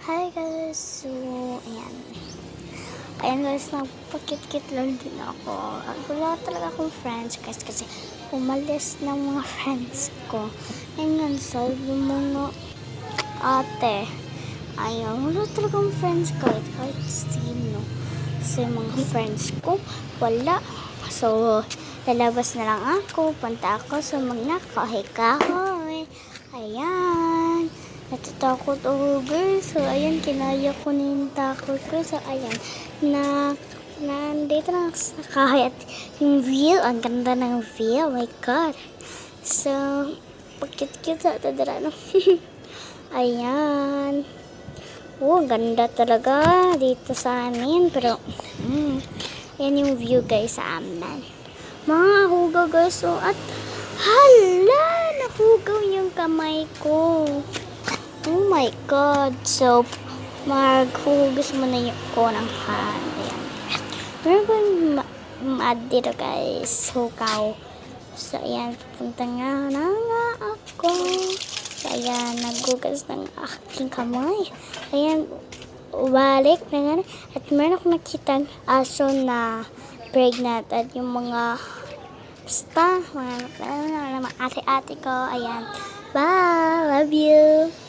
Hi guys! So, ayan. Ayan guys, nagpakit-kit lang din ako. Wala talaga akong friends guys kasi umalis ng mga friends ko. Ayan, so yung mga ate. Ayan, wala talagang friends kahit sino. Kasi mga friends ko, wala. So, lalabas na lang ako. Punta ako sa mga kahoy-kahoy. Ayan. Natatakot ako guys. So, ayan, kinaya ko na yung takot ko. So, ayan, nandito na ako sa kahoy at yung view, ang ganda ng view. Oh my God. So, pagkit-kit sa tadara, no? Ayan. Oh, ganda talaga dito sa amin. Pero, yan yung view guys sa amin. Mga hugaw guys. So, at hala, nahugaw yung kamay ko. Oh my God. So, maghuhugas muna ko ng hand. Ayan. Meron ba yung dito guys? Hugaw. So, ayan. Pupunta nga ako. So, ayan. Naghugas ng aking kamay. Ayan. Balik na nga. At meron akong nakitang aso na pregnant. At yung mga basta, mga ate-ate ko. Ayan. Bye! Love you!